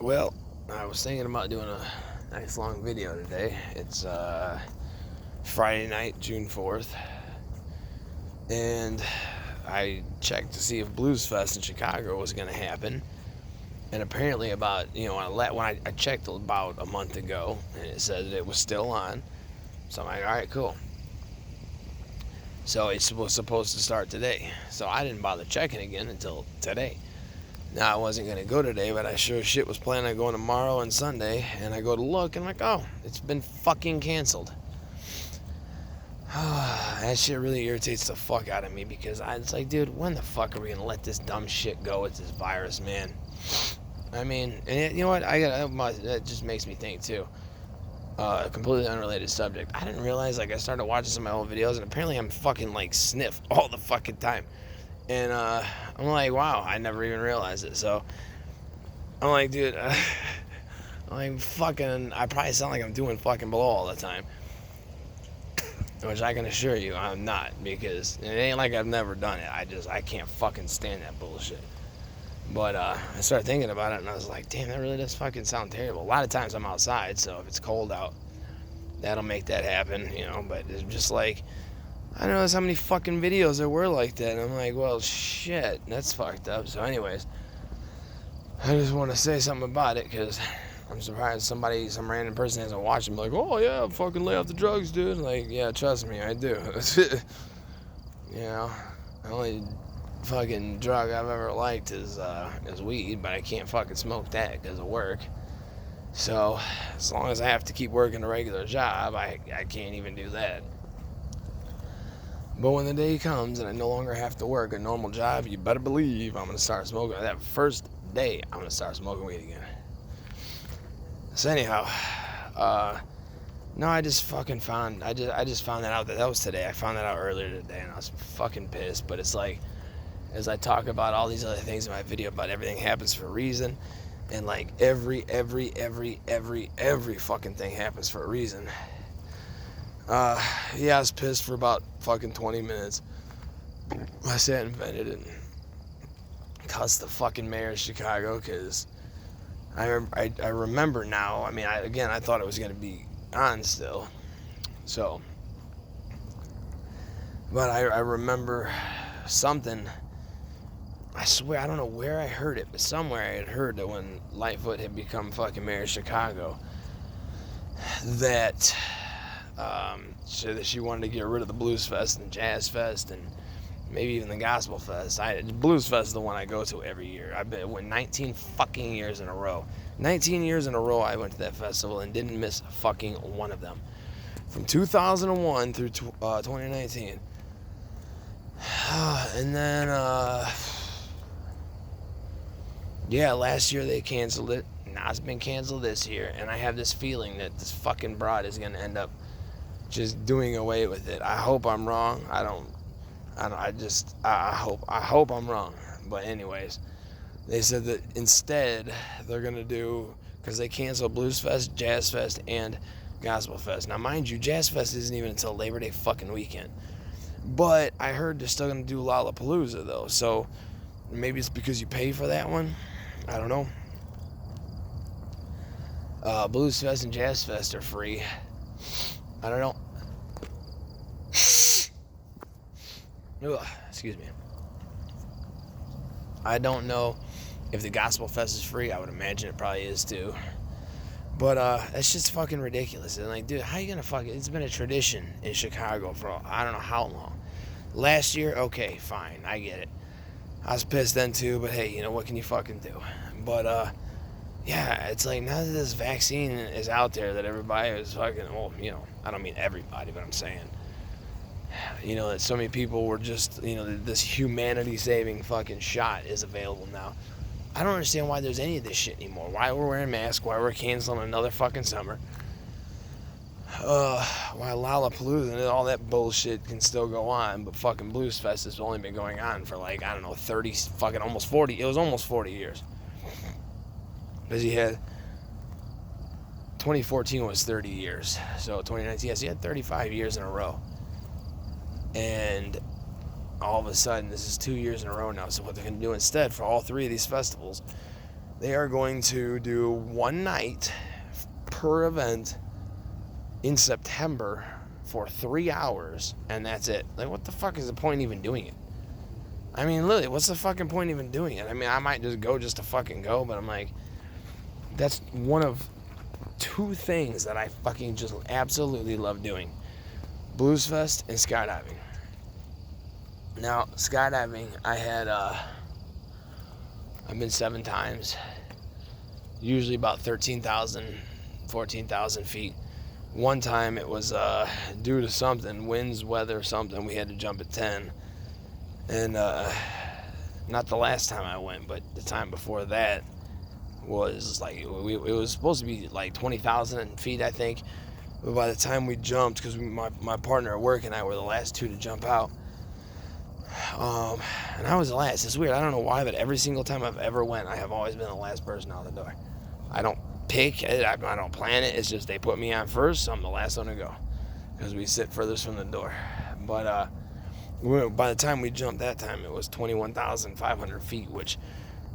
Well, I was thinking about doing a nice long video today. It's Friday night, June 4th, and I checked to see if Blues Fest in Chicago was going to happen. And apparently, when I checked about a month ago, and it said that it was still on. So I'm like, all right, cool. So it was supposed to start today. So I didn't bother checking again until today. Now, I wasn't going to go today, but I sure as shit was planning on going tomorrow and Sunday. And I go to look, and I'm like, oh, it's been fucking canceled. That shit really irritates the fuck out of me because it's like, dude, when the fuck are we going to let this dumb shit go with this virus, man? I mean, and you know what? That just makes me think, too. A completely unrelated subject. I didn't realize, I started watching some of my old videos, and apparently I'm fucking, sniff all the fucking time. And I'm like, wow, I never even realized it. So I'm like, dude, I'm like, fucking, I probably sound like I'm doing fucking blow all the time. Which I can assure you I'm not, because it ain't like I've never done it. I can't fucking stand that bullshit. But I started thinking about it, and I was like, damn, that really does fucking sound terrible. A lot of times I'm outside, so if it's cold out, that'll make that happen, But it's just like, I don't know how many fucking videos there were like that. And I'm like, well, shit, that's fucked up. So anyways, I just want to say something about it, because I'm surprised some random person hasn't watched it and be like, oh, yeah, fucking lay off the drugs, dude. Like, yeah, trust me, I do. The only fucking drug I've ever liked is weed, but I can't fucking smoke that because of work. So, as long as I have to keep working a regular job, I can't even do that. But when the day comes and I no longer have to work a normal job, you better believe I'm going to start smoking. That first day, I'm going to start smoking weed again. So anyhow, no, I just fucking found that out. That was today. I found that out earlier today, and I was fucking pissed. But it's like, as I talk about all these other things in my video about everything happens for a reason, and every fucking thing happens for a reason. Yeah, I was pissed for about fucking 20 minutes. I sat and vented and cussed the fucking mayor of Chicago, because I remember now. I mean, I thought it was going to be on still. So, but I remember something. I swear, I don't know where I heard it, but somewhere I had heard that when Lightfoot had become fucking mayor of Chicago, that said that she wanted to get rid of the Blues Fest and Jazz Fest and maybe even the Gospel Fest. Blues Fest is the one I go to every year. I went 19 fucking years in a row. 19 years in a row I went to that festival and didn't miss fucking one of them. From 2001 through 2019. And then, yeah, last year they canceled it. Now it's been canceled this year. And I have this feeling that this fucking broad is going to end up just doing away with it. I hope I'm wrong. I hope I'm wrong. But anyways, they said that instead they're going to do, because they canceled Blues Fest, Jazz Fest, and Gospel Fest. Now, mind you, Jazz Fest isn't even until Labor Day fucking weekend. But I heard they're still going to do Lollapalooza, though. So maybe it's because you pay for that one. I don't know. Blues Fest and Jazz Fest are free. I don't know. Ugh, excuse me. I don't know if the Gospel Fest is free. I would imagine it probably is too. But it's just fucking ridiculous. And like, dude, how you gonna fuck it? It's been a tradition in Chicago for I don't know how long. Last year, okay, fine, I get it. I was pissed then too, but hey, what can you fucking do? But yeah, it's like now that this vaccine is out there, that everybody is fucking, well, I don't mean everybody, but I'm saying, that so many people were just, this humanity-saving fucking shot is available now. I don't understand why there's any of this shit anymore. Why we're wearing masks, why we're canceling another fucking summer. Why Lollapalooza and all that bullshit can still go on, but fucking Blues Fest has only been going on for 30, fucking almost 40, it was almost 40 years. Because he had, 2014 was 30 years, so 2019, yes, he had 35 years in a row. And all of a sudden, this is 2 years in a row now, so what they're going to do instead for all three of these festivals They are going to do one night per event in September for 3 hours, and that's it. Like, what the fuck is the point even doing it? I mean, literally, what's the fucking point even doing it? I mean, I might just go just to fucking go, but I'm like, that's one of two things that I fucking just absolutely love doing. Blues Fest and skydiving. Now, skydiving, I've been 7 times, usually about 13,000, 14,000 feet. One time it was due to something, winds, weather, something, we had to jump at 10. And not the last time I went, but the time before that was like, it was supposed to be like 20,000 feet, I think. But by the time we jumped, because my partner at work and I were the last 2 to jump out, and I was the last. It's weird. I don't know why, but every single time I've ever went, I have always been the last person out the door. I don't pick it. I don't plan it. It's just they put me on first, so I'm the last one to go because we sit furthest from the door. But by the time we jumped that time, it was 21,500 feet, which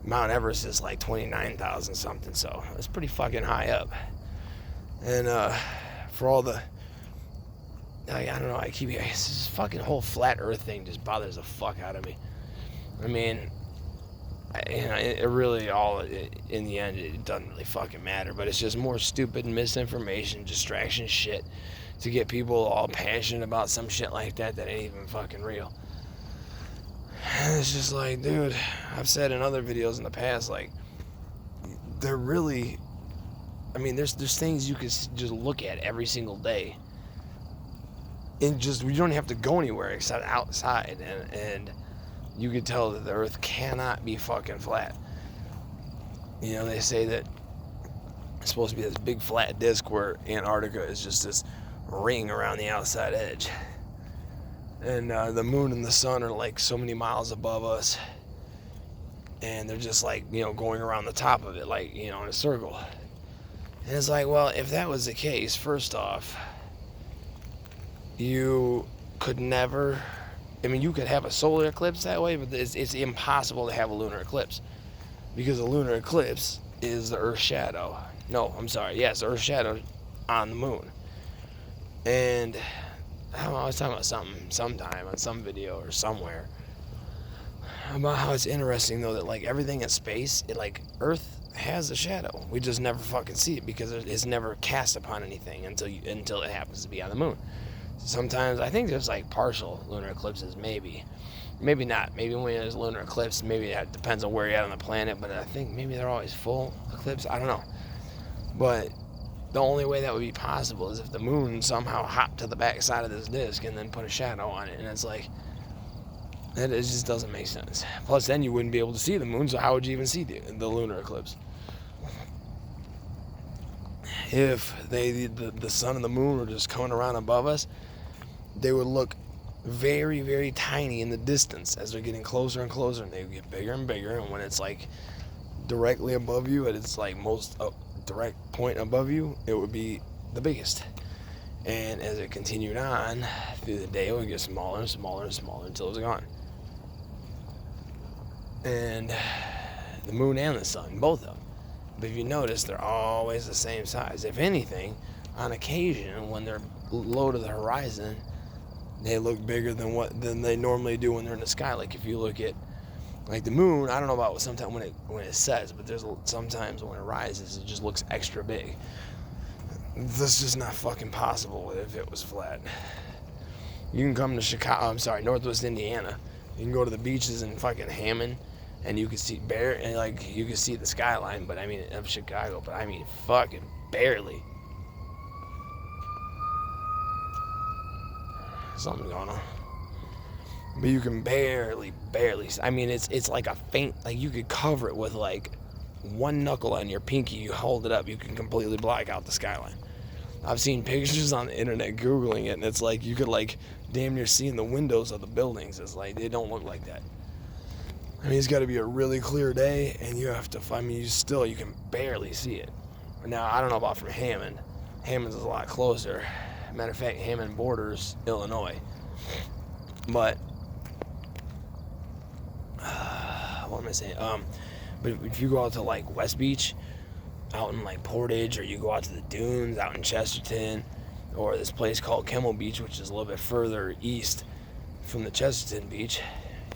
Mount Everest is like 29,000 something. So it's pretty fucking high up. And for all the, I don't know, this fucking whole flat earth thing just bothers the fuck out of me. I mean, it really in the end, it doesn't really fucking matter, but it's just more stupid misinformation, distraction shit to get people all passionate about some shit like that ain't even fucking real. And it's just like, dude, I've said in other videos in the past, like, they're really, I mean, there's things you can just look at every single day. And just, you don't have to go anywhere except outside, and you can tell that the earth cannot be fucking flat. You know, they say that it's supposed to be this big flat disc where Antarctica is just this ring around the outside edge. And the moon and the sun are like so many miles above us. And they're just like, you know, going around the top of it, like, you know, in a circle. And it's like, well, if that was the case, first off, you could never, I mean, you could have a solar eclipse that way, but it's impossible to have a lunar eclipse. Because a lunar eclipse is the Earth's shadow. No, I'm sorry. Yes, the Earth's shadow on the moon. And I don't know, I was talking about something sometime on some video or somewhere about how it's interesting, though, that, like, everything in space, like, Earth has a shadow. We just never fucking see it because it's never cast upon anything until it happens to be on the moon. Sometimes, I think there's, like, partial lunar eclipses, maybe. Maybe not. Maybe when there's lunar eclipse, maybe it depends on where you're at on the planet, but I think maybe they're always full eclipse. I don't know. But the only way that would be possible is if the moon somehow hopped to the back side of this disc and then put a shadow on it. And it's like, it just doesn't make sense. Plus, then you wouldn't be able to see the moon, so how would you even see the lunar eclipse? If the sun and the moon were just coming around above us, they would look very, very tiny in the distance as they're getting closer and closer, and they would get bigger and bigger. And when it's like directly above you, at its like most direct point above you, it would be the biggest. And as it continued on through the day, it would get smaller and smaller and smaller until it was gone. And the moon and the sun, both of them. But if you notice, they're always the same size. If anything, on occasion, when they're low to the horizon, they look bigger than they normally do when they're in the sky. Like if you look at, like the moon, I don't know about sometimes when it sets, but there's sometimes when it rises, it just looks extra big. That's just not fucking possible if it was flat. You can come to Northwest Indiana. You can go to the beaches in fucking Hammond, and you can see you can see the skyline, but I mean of Chicago, but I mean fucking barely. Something's going on. But you can barely, I mean, it's like a faint, like you could cover it with like one knuckle on your pinky, you hold it up, you can completely block out the skyline. I've seen pictures on the internet Googling it, and it's like you could like damn near see in the windows of the buildings. It's like, they don't look like that. I mean, it's got to be a really clear day, and you have to, you can barely see it. Now, I don't know about from Hammond. Hammond's a lot closer. Matter of fact, Hammond borders Illinois. But, what am I saying? But if you go out to like West Beach, out in like Portage, or you go out to the dunes out in Chesterton, or this place called Kimmel Beach, which is a little bit further east from the Chesterton Beach,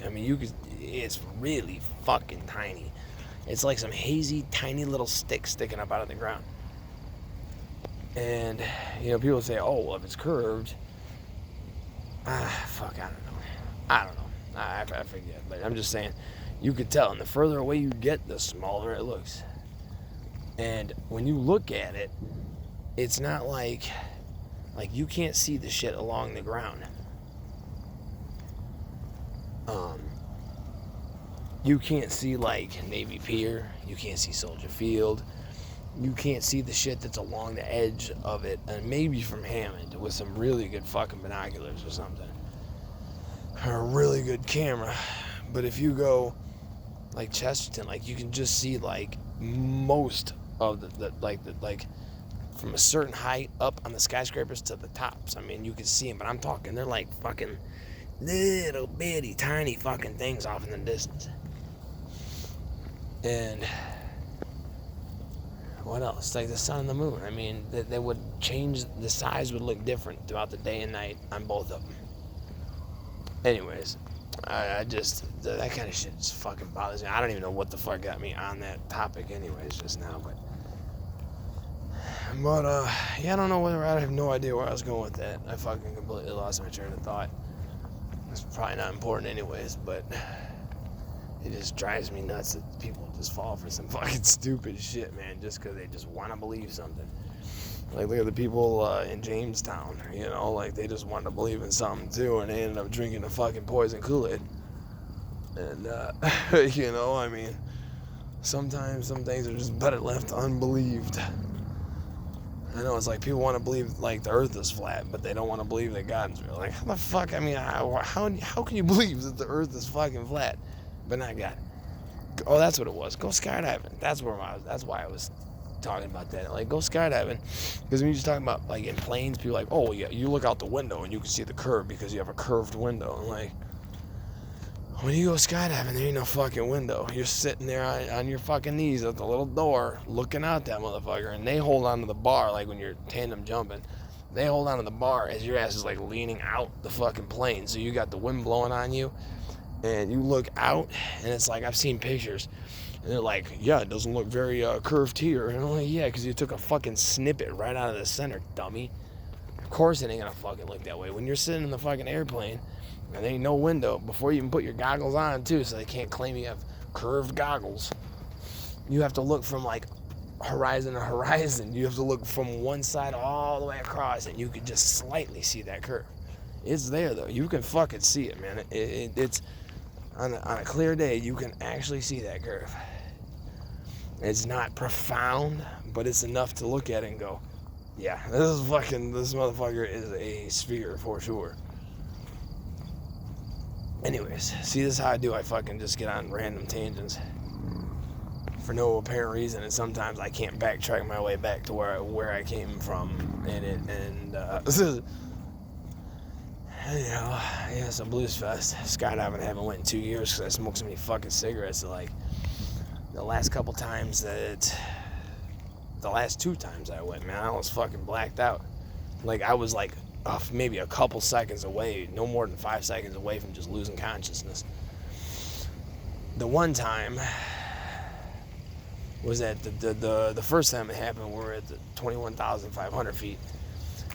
I mean, it's really fucking tiny. It's like some hazy, tiny little stick sticking up out of the ground. And, people say, oh, well, if it's curved, fuck, I don't know. I forget. But I'm just saying, you could tell. And the further away you get, the smaller it looks. And when you look at it, it's not like you can't see the shit along the ground. You can't see like Navy Pier. You can't see Soldier Field. You can't see the shit that's along the edge of it, and maybe from Hammond with some really good fucking binoculars or something, or a really good camera. But if you go like Chesterton, like you can just see like most of the from a certain height up on the skyscrapers to the tops. I mean, you can see them, but I'm talking they're like fucking little bitty tiny fucking things off in the distance. And what else? Like the sun and the moon. I mean, they would change, the size would look different throughout the day and night on both of them. Anyways, I just, that kind of shit just fucking bothers me. I don't even know what the fuck got me on that topic anyways just now, but yeah, I don't know whether, I have no idea where I was going with that. I fucking completely lost my train of thought. It's probably not important anyways, but it just drives me nuts that people just fall for some fucking stupid shit, man, just because they just want to believe something. Like, look at the people in Jamestown, like they just wanted to believe in something too, and they ended up drinking the fucking poison Kool-Aid. And, I mean, sometimes some things are just better left unbelieved. I know it's like people want to believe like the earth is flat, but they don't want to believe that God is real. Like, how the fuck, I mean, how can you believe that the earth is fucking flat, but not God? Oh, that's what it was. Go skydiving. That's why I was talking about that. Like, go skydiving, because when you're just talking about like in planes, people are like, oh yeah, you look out the window and you can see the curve because you have a curved window. And like, when you go skydiving, there ain't no fucking window. You're sitting there on your fucking knees at the little door, looking out that motherfucker, and they hold onto the bar like when you're tandem jumping. They hold onto the bar as your ass is like leaning out the fucking plane, so you got the wind blowing on you, and you look out, and it's like, I've seen pictures, and they're like, yeah, it doesn't look very curved here. And I'm like, yeah, because you took a fucking snippet right out of the center, dummy. Of course it ain't gonna fucking look that way. When you're sitting in the fucking airplane, and there ain't no window, before you even put your goggles on too, so they can't claim you have curved goggles, you have to look from like horizon to horizon. You have to look from one side all the way across, and you can just slightly see that curve. It's there though. You can fucking see it, man. It's on a clear day, you can actually see that curve. It's not profound, but it's enough to look at it and go, yeah, this motherfucker is a sphere for sure. Anyways, see, this is how I do. I fucking just get on random tangents for no apparent reason, and sometimes I can't backtrack my way back to where I came from so Blues Fest, skydiving, I haven't went in 2 years because I smoked so many fucking cigarettes. So like the last couple times the last 2 times I went, man, I was fucking blacked out. Like, I was like maybe a couple seconds away, no more than 5 seconds away from just losing consciousness. The one time was at the first time it happened, we were at the 21,500 feet.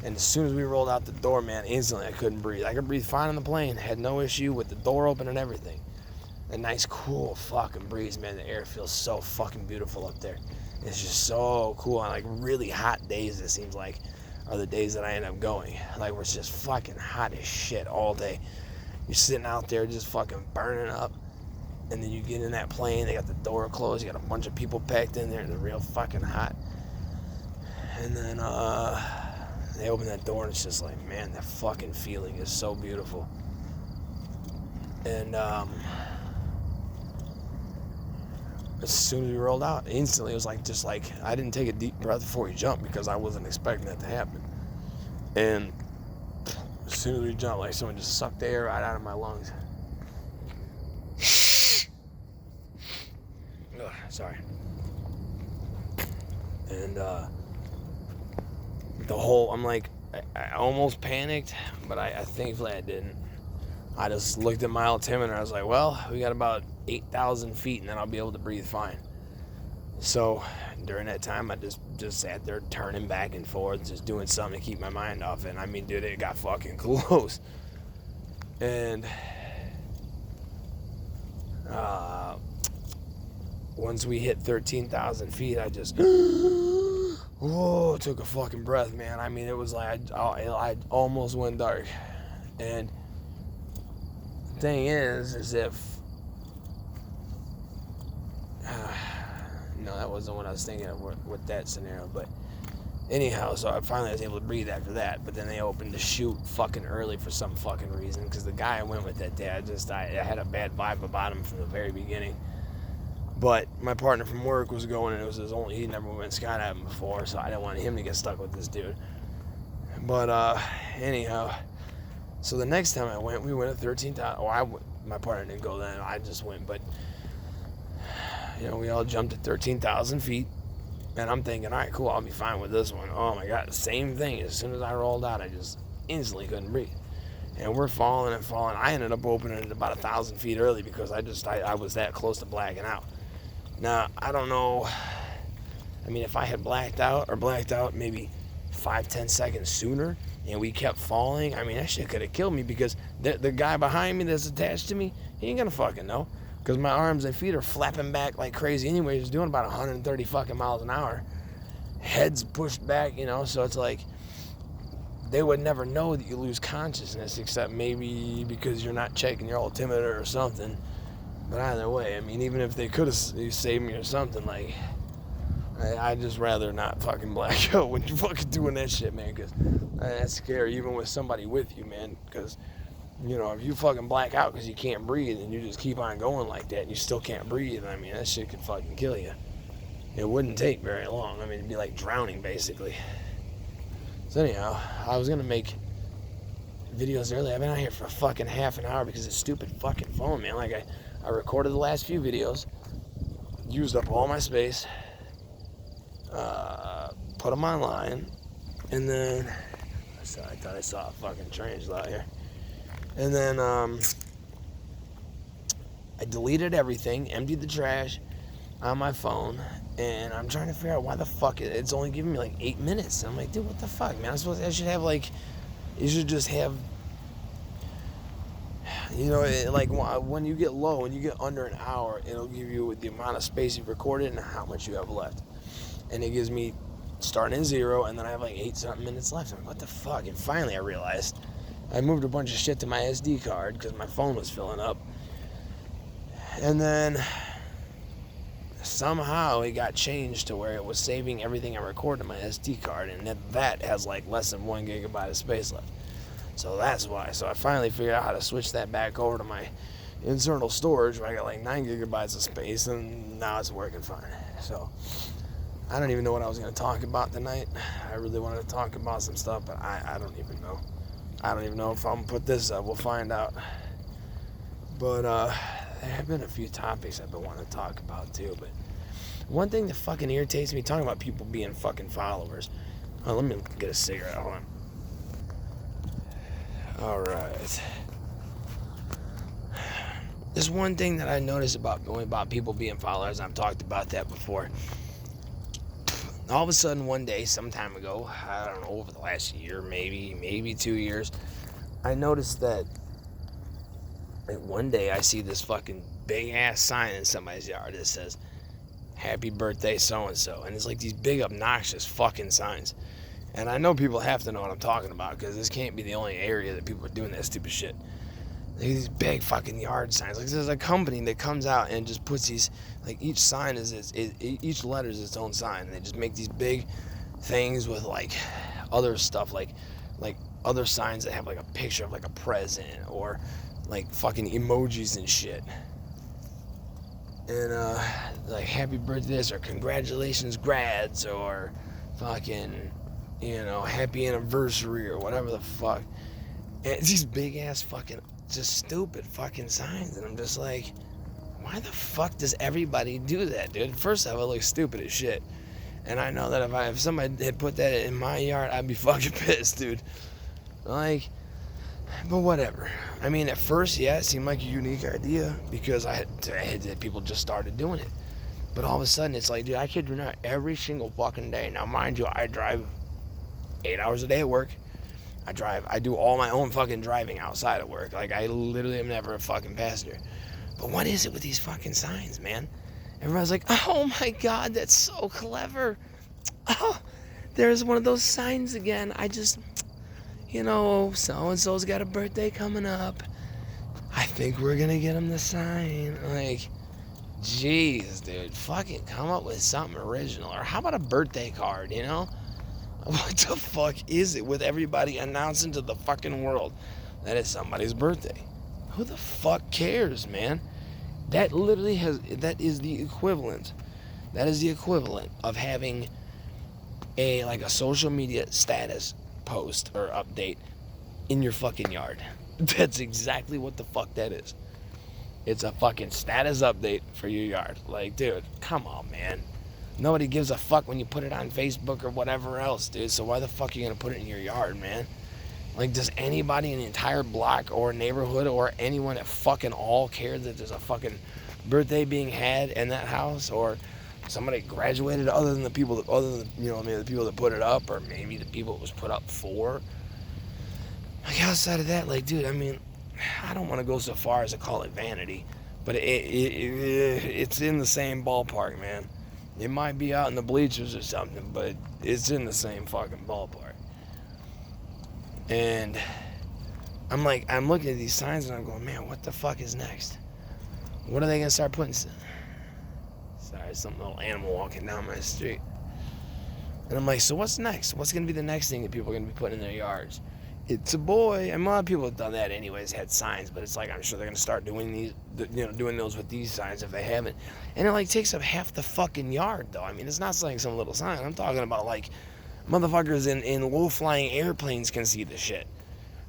And as soon as we rolled out the door, man, instantly I couldn't breathe. I could breathe fine on the plane, had no issue with the door open and everything. A nice, cool fucking breeze, man. The air feels so fucking beautiful up there. It's just so cool. On like really hot days, it seems like, are the days that I end up going. Like, where it's just fucking hot as shit all day. You're sitting out there just fucking burning up. And then you get in that plane, they got the door closed, you got a bunch of people packed in there, and they're real fucking hot. And then, they open that door, and it's just like, man, that fucking feeling is so beautiful. And, as soon as we rolled out, instantly it was like, just like, I didn't take a deep breath before we jumped because I wasn't expecting that to happen. And as soon as we jumped, like, someone just sucked the air right out of my lungs. Ugh, Sorry. And I'm like, I almost panicked, but I thankfully I didn't. I just looked at my altimeter and I was like, well, we got about 8,000 feet and then I'll be able to breathe fine. So during that time, I just sat there turning back and forth, just doing something to keep my mind off it. And I mean, dude, it got fucking close. And once we hit 13,000 feet, I just took a fucking breath, man. I mean, it was like I almost went dark. And the thing is if no, that wasn't what I was thinking of with that scenario. But anyhow, so I finally was able to breathe after that. But then they opened the chute fucking early for some fucking reason. Because the guy I went with that day, I had a bad vibe about him from the very beginning. But my partner from work was going, and it was his only, he never went skydiving before, so I didn't want him to get stuck with this dude. But anyhow, so the next time I went, we went at 13,000. My partner didn't go then, I just went. But you know, we all jumped at 13,000 feet, and I'm thinking, all right, cool, I'll be fine with this one. Oh my God, same thing. As soon as I rolled out, I just instantly couldn't breathe. And we're falling and falling. I ended up opening it about 1,000 feet early because I was that close to blacking out. Now, I don't know. I mean, if I had blacked out maybe 5-10 seconds sooner, and we kept falling, I mean, that shit could have killed me because the guy behind me that's attached to me, he ain't gonna fucking know. Because my arms and feet are flapping back like crazy anyway. He's doing about 130 fucking miles an hour. Head's pushed back, you know, so it's like they would never know that you lose consciousness except maybe because you're not checking your altimeter or something. But either way, I mean, even if they could have saved me or something, like, I'd just rather not fucking black out when you're fucking doing that shit, man, because that's scary, even with somebody with you, man, because, you know, if you fucking black out because you can't breathe and you just keep on going like that and you still can't breathe, I mean, that shit could fucking kill you. It wouldn't take very long. I mean, it'd be like drowning, basically. So anyhow, I was going to make videos earlier. I've been out here for fucking half an hour because of this stupid fucking phone, man. Like, I recorded the last few videos, used up all my space, put them online, and then I thought I saw a fucking train out here. And then I deleted everything, emptied the trash on my phone, and I'm trying to figure out why the fuck it's only giving me like 8 minutes. And I'm like, dude, what the fuck, man? I should have like, you should just have, you know, like when you get low, when you get under an hour, it'll give you the amount of space you've recorded and how much you have left. And it gives me starting at 0, and then I have like 8-something minutes left. I'm like, what the fuck? And finally I realized I moved a bunch of shit to my SD card because my phone was filling up. And then somehow it got changed to where it was saving everything I recorded in my SD card, and that has like less than 1 gigabyte of space left. So that's why. So I finally figured out how to switch that back over to my internal storage where I got like 9 gigabytes of space, and now it's working fine. So I don't even know what I was going to talk about tonight. I really wanted to talk about some stuff, but I don't even know. I don't even know if I'm going to put this up. We'll find out. But there have been a few topics I've been wanting to talk about too. But one thing that fucking irritates me, talking about people being fucking followers. Oh, let me get a cigarette. Hold on. Alright. There's one thing that I noticed about people being followers. I've talked about that before. All of a sudden, one day, some time ago, I don't know, over the last year, maybe 2 years, I noticed that like, one day I see this fucking big-ass sign in somebody's yard that says, "Happy birthday, so-and-so." And it's like these big, obnoxious fucking signs. And I know people have to know what I'm talking about because this can't be the only area that people are doing that stupid shit. Like these big fucking yard signs. Like there's a company that comes out and just puts these, like each sign each letter is its own sign. And they just make these big things with like other stuff, like other signs that have like a picture of like a present or like fucking emojis and shit. And like happy birthday or congratulations grads or fucking, you know, happy anniversary or whatever the fuck. And it's these big ass fucking just stupid fucking signs, and I'm just like, why the fuck does everybody do that, dude? First off, it looks stupid as shit. And I know that if somebody had put that in my yard, I'd be fucking pissed, dude. Like, but whatever. I mean, at first, yeah, it seemed like a unique idea because I had people just started doing it. But all of a sudden, it's like, dude, I kid you not, every single fucking day. Now, mind you, I drive 8 hours a day at work. I do all my own fucking driving outside of work. Like, I literally am never a fucking passenger. But what is it with these fucking signs, man? Everybody's like, oh my God, that's so clever. Oh, there's one of those signs again. I just, so-and-so's got a birthday coming up. I think we're gonna get him the sign. Like, jeez, dude, fucking come up with something original. Or how about a birthday card, What the fuck is it with everybody announcing to the fucking world that it's somebody's birthday? Who the fuck cares, man? That is the equivalent. That is the equivalent of having a social media status post or update in your fucking yard. That's exactly what the fuck that is. It's a fucking status update for your yard. Like, dude, come on, man. Nobody gives a fuck when you put it on Facebook or whatever else, dude. So why the fuck are you gonna put it in your yard, man? Like, does anybody in the entire block or neighborhood or anyone at fucking all care that there's a fucking birthday being had in that house, or somebody graduated other than the people that, maybe the people that put it up, or maybe the people it was put up for? Like, outside of that, like, dude, I mean, I don't want to go so far as to call it vanity, but it's in the same ballpark, man. It might be out in the bleachers or something, but it's in the same fucking ballpark. And I'm looking at these signs and I'm going, man, what the fuck is next? What are they gonna start putting? Sorry, some little animal walking down my street. And I'm like, so what's next? What's gonna be the next thing that people are gonna be putting in their yards? It's a boy. And a lot of people have done that anyways, had signs, but it's like, I'm sure they're gonna start doing doing those with these signs if they haven't. And it takes up half the fucking yard, though. I mean, it's not like some little sign. I'm talking about motherfuckers in low-flying airplanes can see the shit.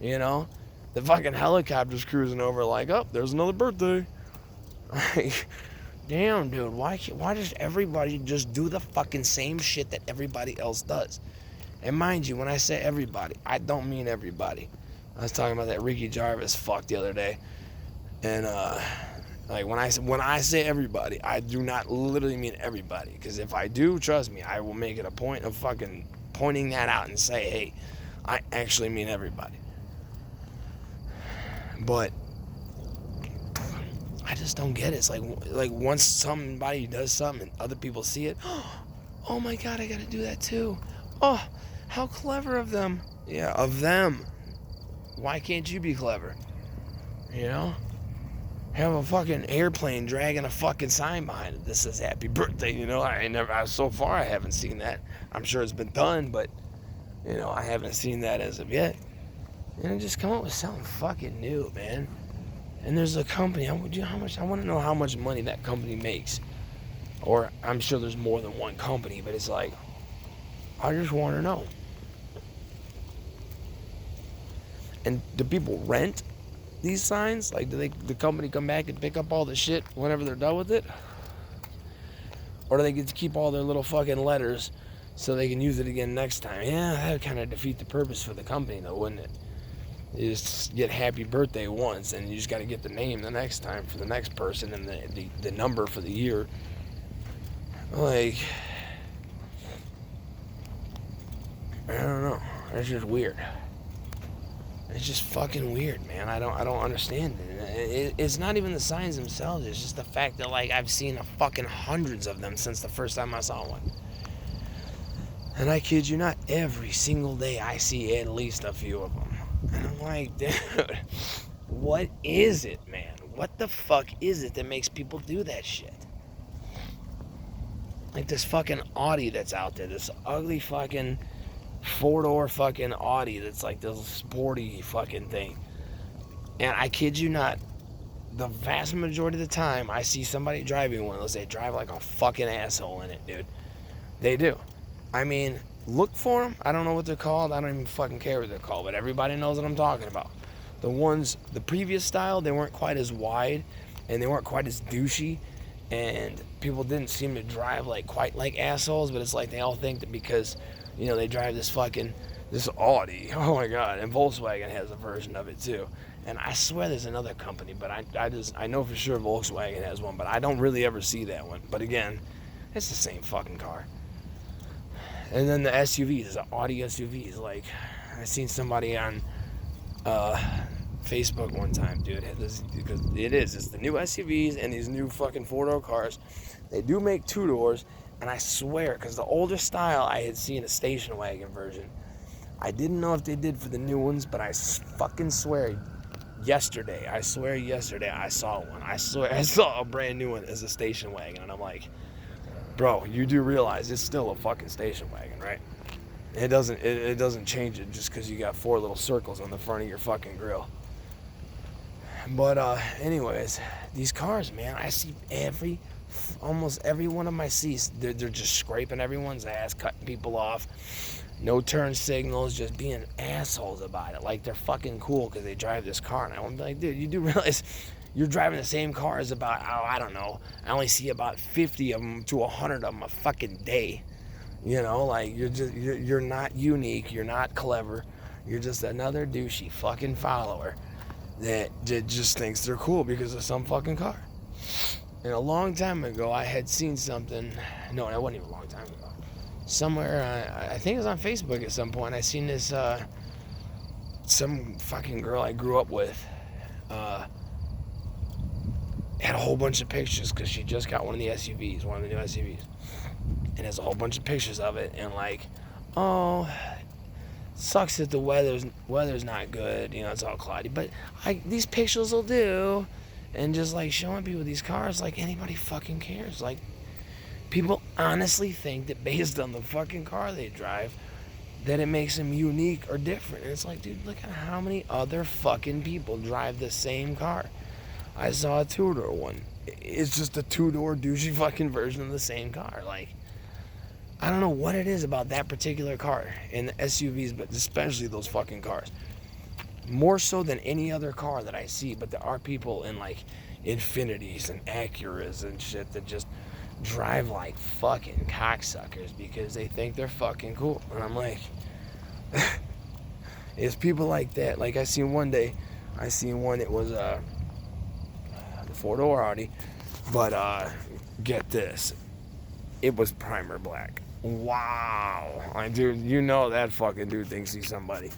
The fucking helicopters cruising over oh, there's another birthday. Like, damn, dude, why does everybody just do the fucking same shit that everybody else does? And mind you, when I say everybody, I don't mean everybody. I was talking about that Ricky Jarvis fuck the other day. And, when I say everybody, I do not literally mean everybody. Because if I do, trust me, I will make it a point of fucking pointing that out and say, hey, I actually mean everybody. But I just don't get it. It's like once somebody does something and other people see it, oh my God, I gotta do that too. Oh, how clever of them. Yeah, of them. Why can't you be clever? Have a fucking airplane dragging a fucking sign behind it. This says happy birthday, so far I haven't seen that. I'm sure it's been done, but, I haven't seen that as of yet. Just come up with something fucking new, man. And there's a company, I want to know how much money that company makes. Or I'm sure there's more than one company, but it's like, I just want to know. And do people rent these signs? Like, do the company come back and pick up all the shit whenever they're done with it? Or do they get to keep all their little fucking letters so they can use it again next time? Yeah, that would kind of defeat the purpose for the company, though, wouldn't it? You just get happy birthday once, and you just got to get the name the next time for the next person and the number for the year. Like, I don't know. It's just weird. It's just fucking weird, man. I don't understand it. It's not even the signs themselves. It's just the fact that, I've seen fucking hundreds of them since the first time I saw one. And I kid you not, every single day I see at least a few of them. And I'm like, dude, what is it, man? What the fuck is it that makes people do that shit? Like this fucking Audi that's out there, this ugly fucking four-door fucking Audi that's like this sporty fucking thing. And I kid you not, the vast majority of the time I see somebody driving one of those, they drive like a fucking asshole in it, dude. They do. I mean, look for them. I don't know what they're called. I don't even fucking care what they're called, but everybody knows what I'm talking about. The previous style, they weren't quite as wide, and they weren't quite as douchey, and people didn't seem to drive like quite like assholes. But it's like they all think that because, you know, they drive this Audi, oh my god, and Volkswagen has a version of it too. And I swear there's another company, but I know for sure Volkswagen has one, but I don't really ever see that one. But again, it's the same fucking car. And then the SUVs, the Audi SUVs. Like, I seen somebody on Facebook one time, dude. Because it's the new SUVs and these new fucking 4-door cars. They do make 2 doors, and I swear, because the older style I had seen a station wagon version. I didn't know if they did for the new ones, but I fucking swear yesterday I saw one. I swear I saw a brand new one as a station wagon, and I'm like, bro, you do realize it's still a fucking station wagon, right? It doesn't change it just because you got 4 little circles on the front of your fucking grill. But anyways, these cars, man, I see almost every one of my seats, they're just scraping everyone's ass, cutting people off. No turn signals, just being assholes about it. Like they're fucking cool because they drive this car. And I'm like, dude, you do realize you're driving the same car as about, I don't know, I only see about 50 of them to 100 of them a fucking day. You know, like you're not unique, you're not clever. You're just another douchey fucking follower that just thinks they're cool because of some fucking car. And a long time ago, I had seen something. No, it wasn't even a long time ago. Somewhere, I think it was on Facebook at some point. I seen this, some fucking girl I grew up with, had a whole bunch of pictures because she just got one of the SUVs, one of the new SUVs. And there's a whole bunch of pictures of it, and like, oh, sucks that the weather's not good, you know, it's all cloudy, but these pictures will do. And just like showing people these cars, like anybody fucking cares. Like, people honestly think that based on the fucking car they drive, that it makes them unique or different. And it's like, dude, look at how many other fucking people drive the same car. I saw a 2-door one. It's just a 2-door douchey fucking version of the same car. Like, I don't know what it is about that particular car and the SUVs, but especially those fucking cars. More so than any other car that I see, but there are people in like Infinities and Acuras and shit that just drive like fucking cocksuckers because they think they're fucking cool. And I'm like, it's people like that. Like I seen one, it was the 4-door Audi, but get this, it was primer black. Wow, like, dude, you know that fucking dude thinks he's somebody.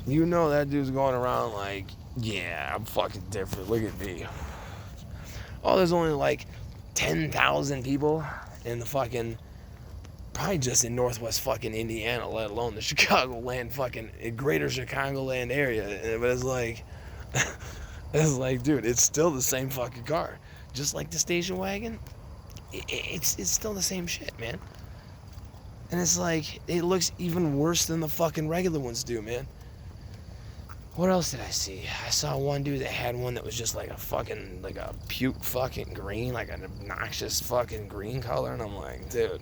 You know that dude's going around like, yeah, I'm fucking different. Look at me. Oh, there's only like 10,000 people in the fucking, probably just in Northwest fucking Indiana, let alone the Chicagoland fucking, greater Chicagoland area. But it's like, dude, it's still the same fucking car. Just like the station wagon, it's still the same shit, man. And it's like, it looks even worse than the fucking regular ones do, man. What else did I see? I saw one dude that had one that was just like a puke fucking green, like an obnoxious fucking green color. And I'm like, dude,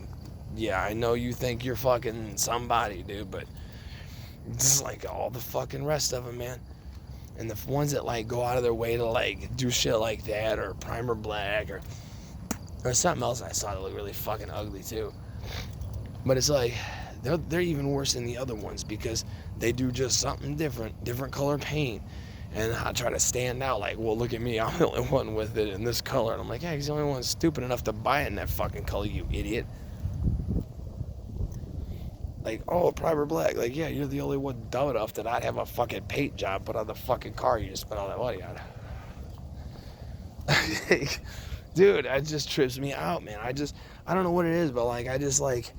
yeah, I know you think you're fucking somebody, dude, but just like all the fucking rest of them, man. And the ones that like go out of their way to like do shit like that, or primer black, or something else I saw that looked really fucking ugly too. But it's like, they're even worse than the other ones because they do just something different color paint. And I try to stand out like, well, look at me, I'm the only one with it in this color. And I'm like, yeah, he's the only one stupid enough to buy it in that fucking color, you idiot. Like, oh, primer black. Like, yeah, you're the only one dumb enough that I'd have a fucking paint job put on the fucking car you just spent all that money on. Dude, that just trips me out, man. I don't know what it is, but like, I just like,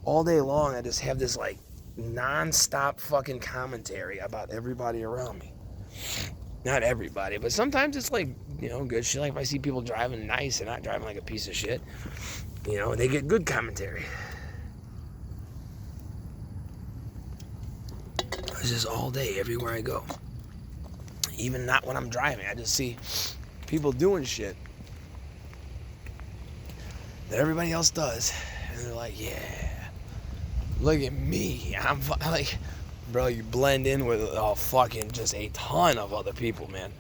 all day long, I just have this like non-stop fucking commentary about everybody around me. Not everybody, but sometimes it's like, you know, good shit. Like if I see people driving nice and not driving like a piece of shit, you know, they get good commentary. It's just all day, everywhere I go. Even not when I'm driving, I just see people doing shit that everybody else does, and they're like, yeah, look at me. I'm like, bro, you blend in with fucking just a ton of other people, man.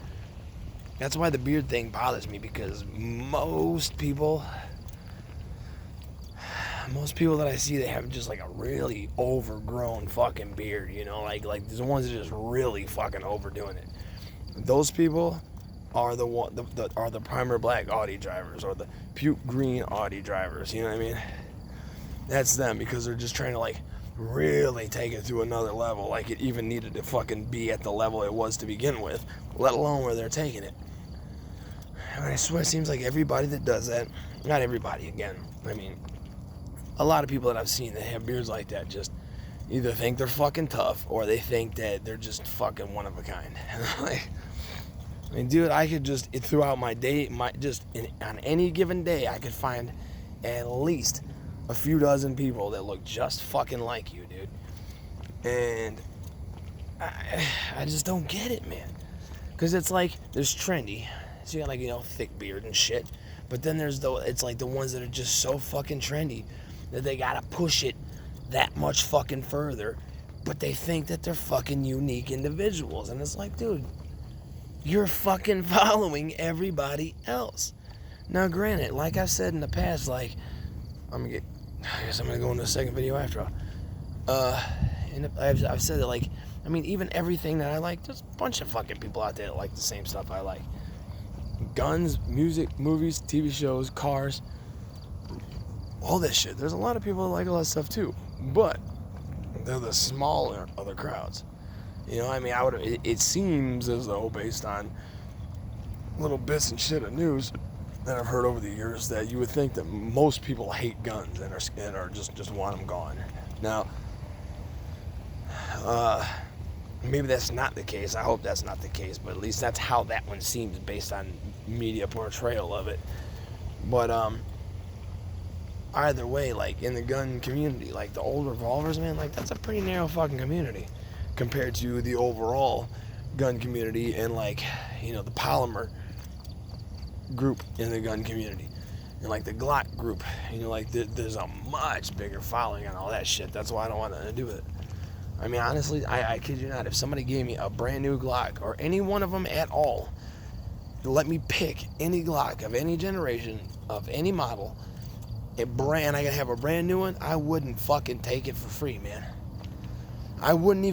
That's why the beard thing bothers me, because most people that I see, they have just like a really overgrown fucking beard, you know, like the ones that are just really fucking overdoing it. Those people are the primer black Audi drivers, or the puke green Audi drivers, you know what I mean? That's them, because they're just trying to like really take it to another level, like it even needed to fucking be at the level it was to begin with, let alone where they're taking it. And I swear, it seems like everybody that does that, not everybody, again, I mean, a lot of people that I've seen that have beards like that just either think they're fucking tough, or they think that they're just fucking one of a kind. Like, I mean, dude, I could just, throughout my day, on any given day, I could find at least a few dozen people that look just fucking like you, dude. And I just don't get it, man. Because it's like, there's trendy. So you got like, you know, thick beard and shit. But then it's like the ones that are just so fucking trendy that they gotta push it that much fucking further. But they think that they're fucking unique individuals. And it's like, dude, you're fucking following everybody else. Now, granted, like I've said in the past, like, I guess I'm gonna go into the second video after all. And I've said that, like, I mean, even everything that I like, there's a bunch of fucking people out there that like the same stuff I like. Guns, music, movies, TV shows, cars, all that shit. There's a lot of people that like all that stuff too, but they're the smaller of the crowds. You know, I mean, it seems as though, based on little bits and shit of news that I've heard over the years, that you would think that most people hate guns and are just want them gone. Now, maybe that's not the case. I hope that's not the case, but at least that's how that one seems based on media portrayal of it. But either way, like, in the gun community, like the old revolvers, man, like, that's a pretty narrow fucking community compared to the overall gun community, and, like, you know, the polymer group in the gun community, and like the Glock group, you know, like there's a much bigger following on all that shit. That's why I don't want nothing to do with it. I mean, honestly, I kid you not, if somebody gave me a brand new Glock, or any one of them at all, let me pick any Glock of any generation, of any model, and I could have a brand new one, I wouldn't fucking take it for free, man. I don't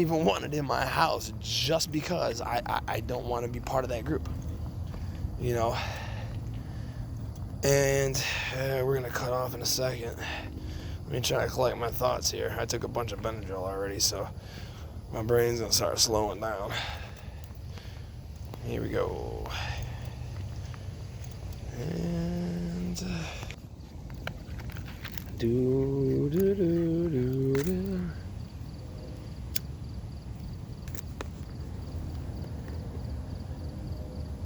even want it in my house, just because I don't want to be part of that group, you know. And we're gonna cut off in a second. Let me try to collect my thoughts here. I took a bunch of Benadryl already, so my brain's gonna start slowing down. Here we go. And do